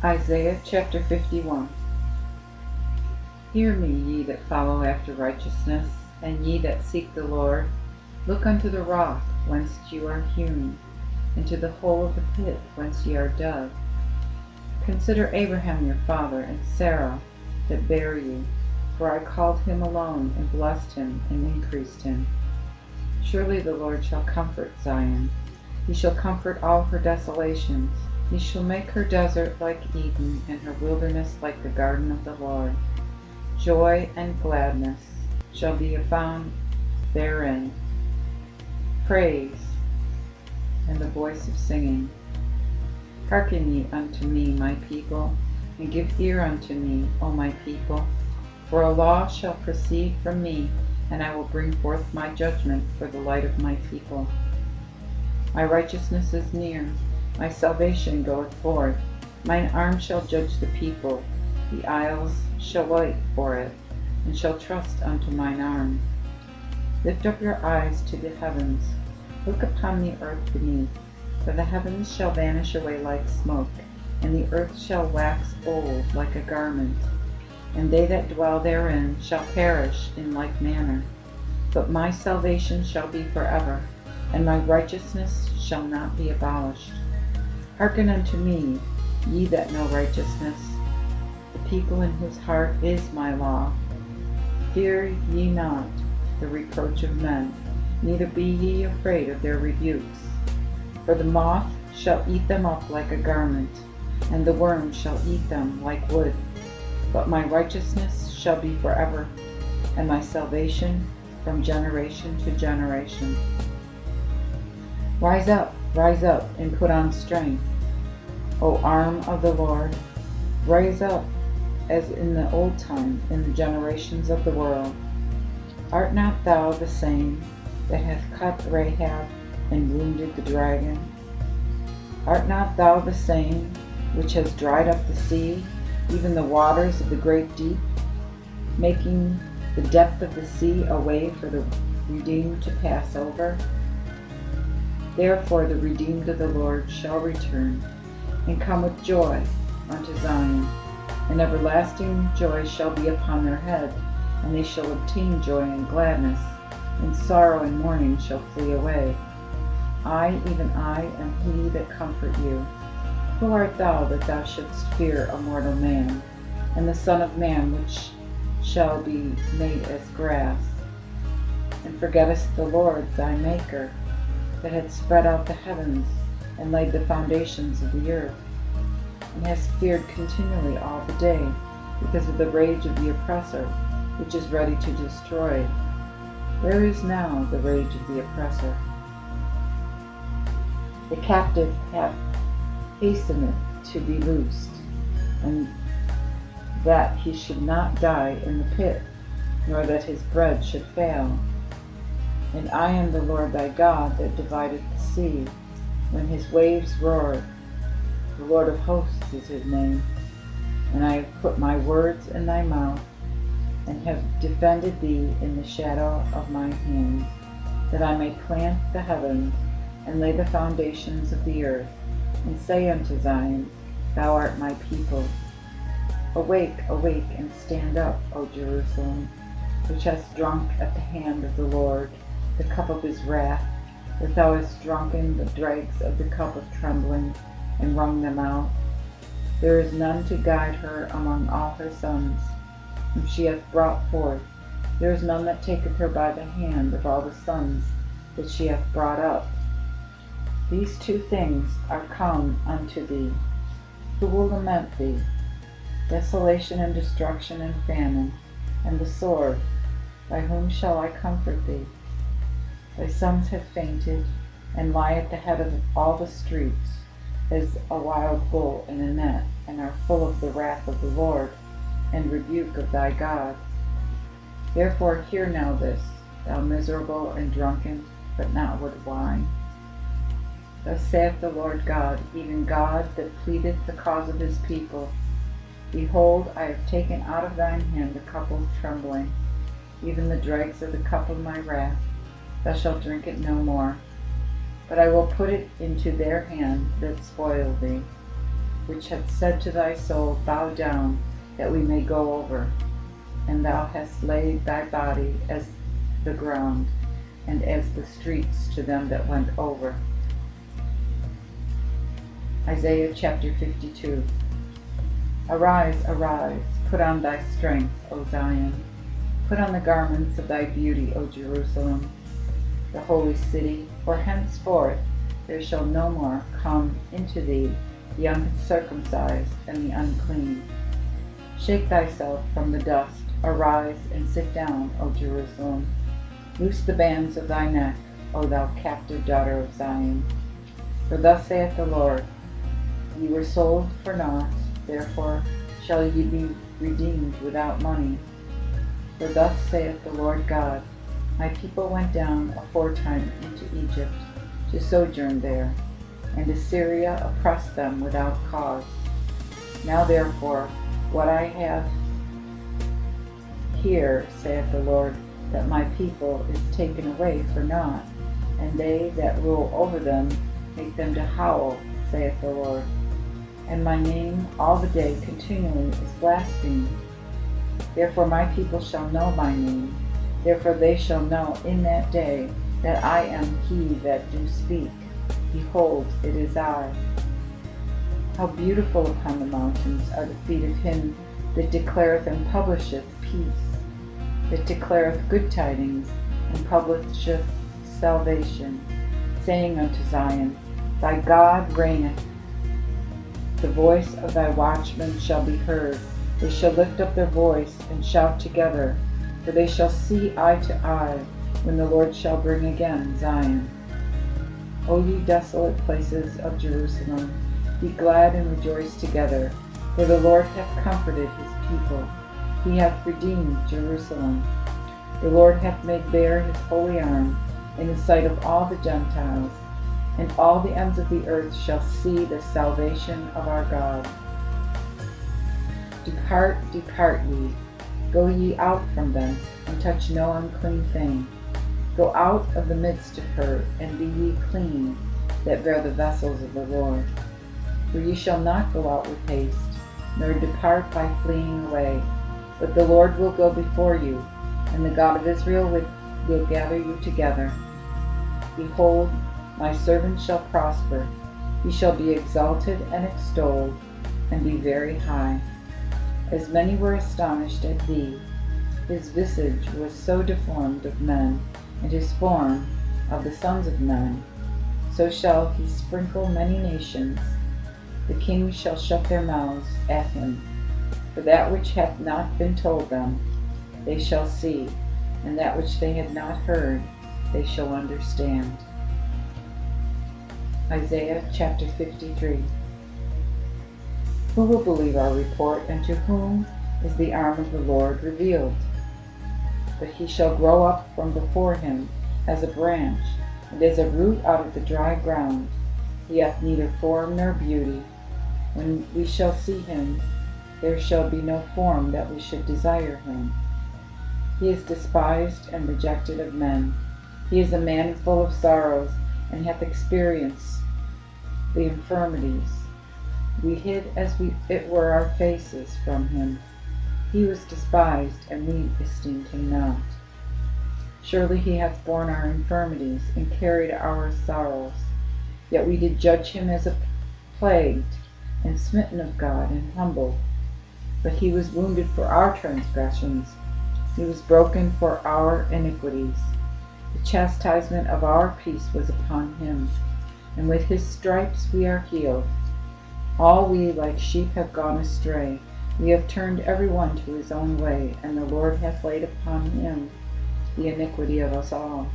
Isaiah chapter 51. Hear me, ye that follow after righteousness, and ye that seek the Lord. Look unto the rock whence you are hewn, and to the hole of the pit whence ye are dug. Consider Abraham your father, and Sarah that bare you, for I called him alone, and blessed him, and increased him. Surely the Lord shall comfort Zion. He shall comfort all her desolations. He shall make her desert like Eden, and her wilderness like the garden of the Lord. Joy and gladness shall be found therein, praise and the voice of singing. Hearken ye unto me, my people, and give ear unto me, O my people. For a law shall proceed from me, and I will bring forth my judgment for the light of my people. My righteousness is near, my salvation goeth forth. Mine arm shall judge the people. The isles shall wait for it, and shall trust unto mine arm. Lift up your eyes to the heavens. Look upon the earth beneath. For the heavens shall vanish away like smoke, and the earth shall wax old like a garment. And they that dwell therein shall perish in like manner. But my salvation shall be forever, and my righteousness shall not be abolished. Hearken unto me, ye that know righteousness, the people in whose heart is my law. Fear ye not the reproach of men, neither be ye afraid of their rebukes. For the moth shall eat them up like a garment, and the worm shall eat them like wood. But my righteousness shall be forever, and my salvation from generation to generation. Rise up, and put on strength, O arm of the Lord. Rise up, as in the old time, in the generations of the world. Art not thou the same that hath cut Rahab and wounded the dragon? Art not thou the same which has dried up the sea, even the waters of the great deep, making the depth of the sea a way for the redeemed to pass over? Therefore the redeemed of the Lord shall return, and come with joy unto Zion, and everlasting joy shall be upon their head, and they shall obtain joy and gladness, and sorrow and mourning shall flee away. I, even I, am he that comfort you. Who art thou that thou shouldst fear a mortal man, and the Son of Man which shall be made as grass? And forgettest the Lord thy Maker, that had spread out the heavens, and laid the foundations of the earth, and hast feared continually all the day, because of the rage of the oppressor, which is ready to destroy. Where is now the rage of the oppressor? The captive hath hastened to be loosed, and that he should not die in the pit, nor that his bread should fail. And I am the Lord thy God, that divided the sea, when his waves roared. The Lord of hosts is his name. And I have put my words in thy mouth, and have defended thee in the shadow of my hand, that I may plant the heavens, and lay the foundations of the earth, and say unto Zion, Thou art my people. Awake, awake, and stand up, O Jerusalem, which hast drunk at the hand of the Lord the cup of his wrath, that thou hast drunken the dregs of the cup of trembling, and wrung them out. There is none to guide her among all her sons, whom she hath brought forth. There is none that taketh her by the hand of all the sons that she hath brought up. These two things are come unto thee. Who will lament thee? Desolation and destruction and famine, and the sword. By whom shall I comfort thee? Thy sons have fainted, and lie at the head of all the streets, as a wild bull in a net, and are full of the wrath of the Lord, and rebuke of thy God. Therefore hear now this, thou miserable and drunken, but not with wine. Thus saith the Lord God, even God that pleadeth the cause of his people. Behold, I have taken out of thine hand the cup of trembling, even the dregs of the cup of my wrath. Thou shalt drink it no more. But I will put it into their hand that spoil thee. which hath said to thy soul, Bow down, that we may go over. And thou hast laid thy body as the ground, and as the streets to them that went over. Isaiah chapter 52. Arise, arise, put on thy strength, O Zion. Put on the garments of thy beauty, O Jerusalem, the holy city, for henceforth there shall no more come into thee the uncircumcised and the unclean. Shake thyself from the dust, arise and sit down, O Jerusalem. Loose the bands of thy neck, O thou captive daughter of Zion. For thus saith the Lord, Ye were sold for naught, therefore shall ye be redeemed without money. For thus saith the Lord God, My people went down aforetime into Egypt, to sojourn there, and Assyria oppressed them without cause. Now therefore, what I have here, saith the Lord, that my people is taken away for naught, and they that rule over them make them to howl, saith the Lord. And my name all the day continually is blasphemed. Therefore my people shall know my name, therefore they shall know in that day that I am he that do speak. Behold, it is I. How beautiful upon the mountains are the feet of him that declareth and publisheth peace, that declareth good tidings, and publisheth salvation, saying unto Zion, Thy God reigneth. The voice of thy watchmen shall be heard. They shall lift up their voice and shout together, for they shall see eye to eye, when the Lord shall bring again Zion. O ye desolate places of Jerusalem, be glad and rejoice together, for the Lord hath comforted his people. He hath redeemed Jerusalem. The Lord hath made bare his holy arm in the sight of all the Gentiles, and all the ends of the earth shall see the salvation of our God. Depart, depart ye, go ye out from thence, and touch no unclean thing. Go out of the midst of her, and be ye clean, that bear the vessels of the Lord. For ye shall not go out with haste, nor depart by fleeing away, but the Lord will go before you, and the God of Israel will gather you together. Behold, my servant shall prosper, he shall be exalted and extolled, and be very high. As many were astonished at thee, his visage was so deformed of men, and his form of the sons of men, so shall he sprinkle many nations. The kings shall shut their mouths at him. For that which hath not been told them, they shall see, and that which they had not heard, they shall understand. Isaiah chapter 53. Who will believe our report, and to whom is the arm of the Lord revealed? But he shall grow up from before him as a branch, and as a root out of the dry ground. He hath neither form nor beauty. When we shall see him, there shall be no form that we should desire him. He is despised and rejected of men. He is a man full of sorrows, and hath experienced the infirmities. We hid as it were our faces from him. He was despised, and we esteemed him not. Surely he hath borne our infirmities, and carried our sorrows. Yet we did judge him as a plagued, and smitten of God, and humbled. But he was wounded for our transgressions, he was broken for our iniquities. The chastisement of our peace was upon him, and with his stripes we are healed. All we like sheep have gone astray. We have turned every one to his own way, and the Lord hath laid upon him the iniquity of us all.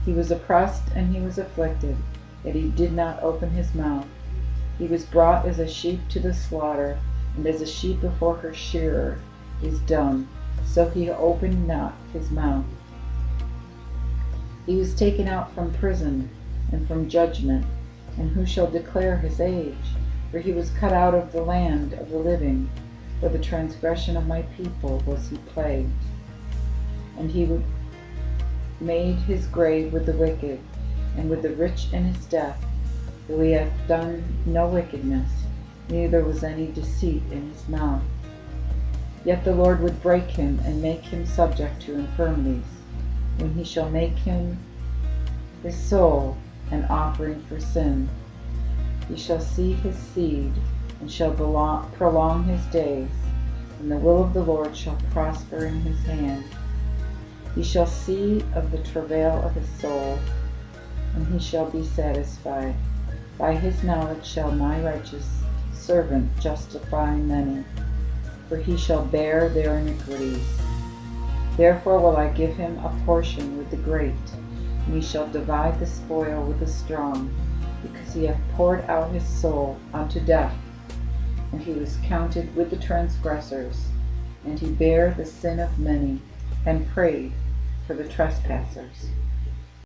He was oppressed and he was afflicted, yet he did not open his mouth. He was brought as a sheep to the slaughter, and as a sheep before her shearer is dumb, so he opened not his mouth. He was taken out from prison and from judgment, and who shall declare his age? For he was cut out of the land of the living. For the transgression of my people was he plagued. And he made his grave with the wicked, and with the rich in his death, though he hath done no wickedness, neither was any deceit in his mouth. Yet the Lord would break him and make him subject to infirmities, when he shall make him his soul an offering for sin. He shall see his seed, and shall prolong his days, and the will of the Lord shall prosper in his hand. He shall see of the travail of his soul, and he shall be satisfied. By his knowledge shall my righteous servant justify many, for he shall bear their iniquities. Therefore will I give him a portion with the great, and he shall divide the spoil with the strong, because he hath poured out his soul unto death, and he was counted with the transgressors, and he bare the sin of many, and prayed for the trespassers.